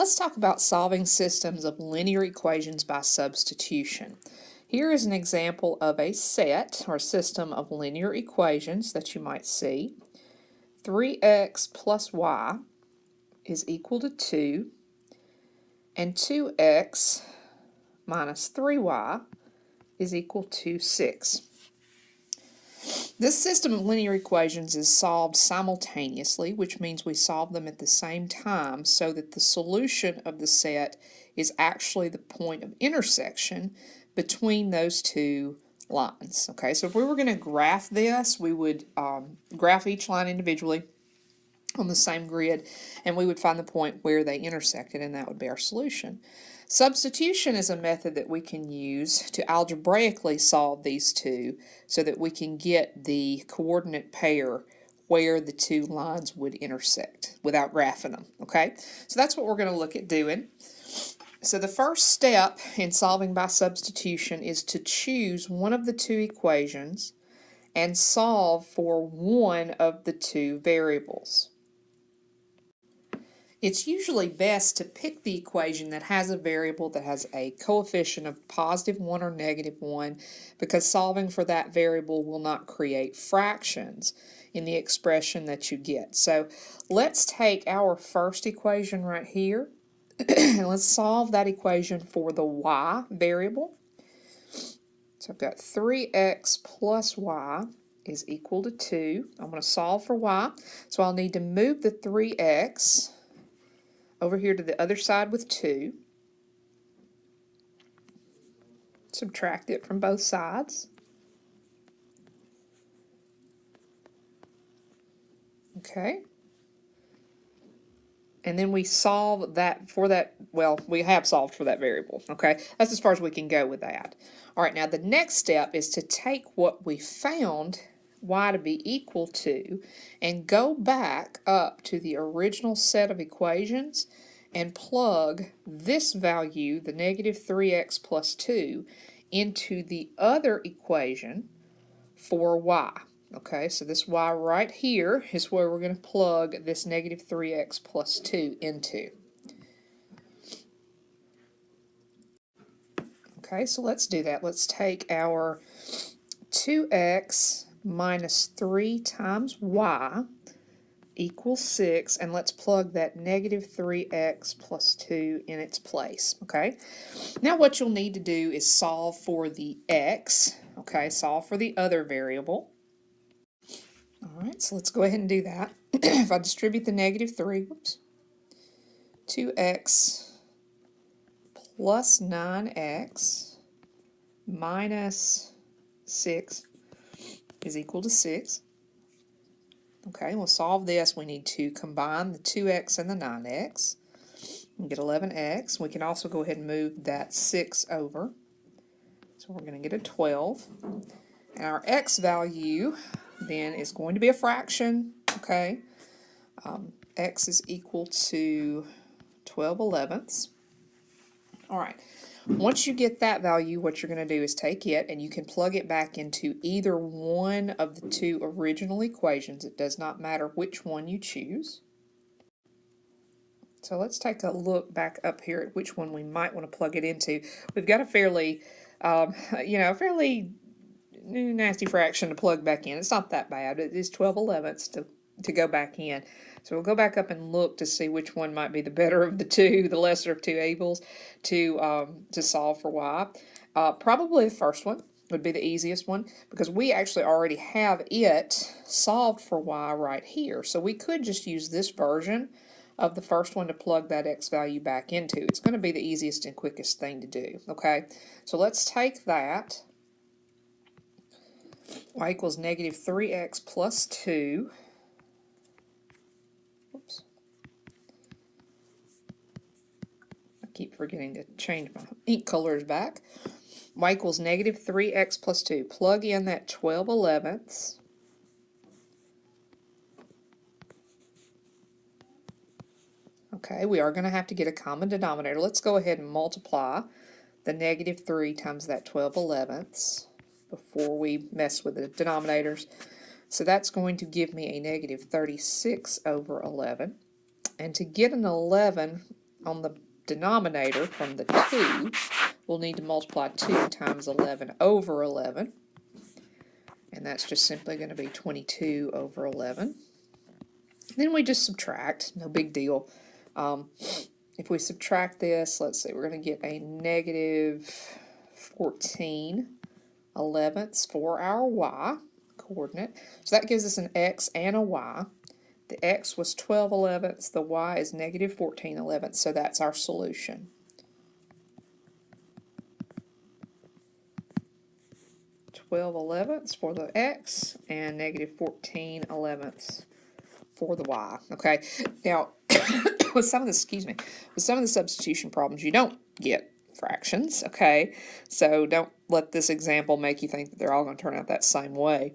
Let's talk about solving systems of linear equations by substitution. Here is an example of a set or system of linear equations that you might see. 3x plus y is equal to 2, and 2x minus 3y is equal to 6. This system of linear equations is solved simultaneously, which means we solve them at the same time so that the solution of the set is actually the point of intersection between those two lines. Okay, so if we were going to graph this, we would graph each line individually on the same grid, and we would find the point where they intersected, and that would be our solution. Substitution is a method that we can use to algebraically solve these two so that we can get the coordinate pair where the two lines would intersect without graphing them, okay? So that's what we're going to look at doing. So the first step in solving by substitution is to choose one of the two equations and solve for one of the two variables. It's usually best to pick the equation that has a variable that has a coefficient of +1 or -1 because solving for that variable will not create fractions in the expression that you get. So let's take our first equation right here and let's solve that equation for the y variable. So I've got 3x plus y is equal to 2. I'm going to solve for y, so I'll need to move the 3x over here to the other side with 2. Subtract it from both sides. Okay. And then we solve that for that, well, we have solved for that variable, okay? That's as far as we can go with that. All right, now the next step is to take what we found y to be equal to and go back up to the original set of equations and plug this value, the -3x plus 2, into the other equation for y. Okay, so this y right here is where we're going to plug this -3x plus 2 into. Okay, so let's do that. Let's take our 2x minus 3 times y equals 6, and let's plug that -3x plus 2 in its place. Okay, now what you'll need to do is solve for the x. Okay, solve for the other variable. All right, so let's go ahead and do that. If I distribute the -3, 2x plus 9x minus 6 is equal to 6. Okay, we'll solve this. We need to combine the 2x and the 9x and get 11x. We can also go ahead and move that 6 over. So we're going to get a 12. And our x value then is going to be a fraction, okay? X is equal to 12/11. All right. Once you get that value, what you're going to do is take it and you can plug it back into either one of the two original equations. It does not matter which one you choose. So let's take a look back up here at which one we might want to plug it into. We've got a fairly, fairly nasty fraction to plug back in. It's not that bad. It is 12/11 to go back in. So we'll go back up and look to see which one might be the better of the two, the lesser of two evils, to solve for y. Probably the first one would be the easiest one because we actually already have it solved for y right here. So we could just use this version of the first one to plug that x value back into. It's going to be the easiest and quickest thing to do. Okay, so let's take that. Y equals -3x plus 2. Oops. I keep forgetting to change my ink colors back. Y equals -3x plus 2. Plug in that 12/11. Okay, we are going to have to get a common denominator. Let's go ahead and multiply the -3 times that 12/11 before we mess with the denominators. So that's going to give me a -36/11. And to get an 11, on the denominator from the 2, we'll need to multiply 2 times 11 over 11. And that's just simply going to be 22 over 11. Then we just subtract, no big deal. If we subtract this, let's see, we're going to get a negative 14/11 for our y coordinate. So that gives us an x and a y. The x was 12/11, the y is negative 14/11, so that's our solution. 12/11 for the x and negative 14/11 for the y. Okay, now with some of the substitution problems, you don't get fractions. Okay, so don't let this example make you think that they're all going to turn out that same way.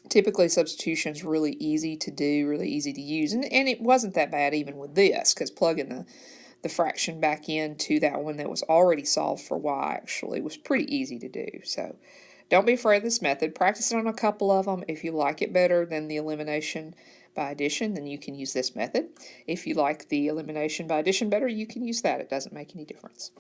Typically, substitution is really easy to do, really easy to use, and it wasn't that bad even with this, because plugging the fraction back into that one that was already solved for y actually was pretty easy to do. So don't be afraid of this method. Practice it on a couple of them. If you like it better than the elimination by addition, then you can use this method. If you like the elimination by addition better, you can use that. It doesn't make any difference.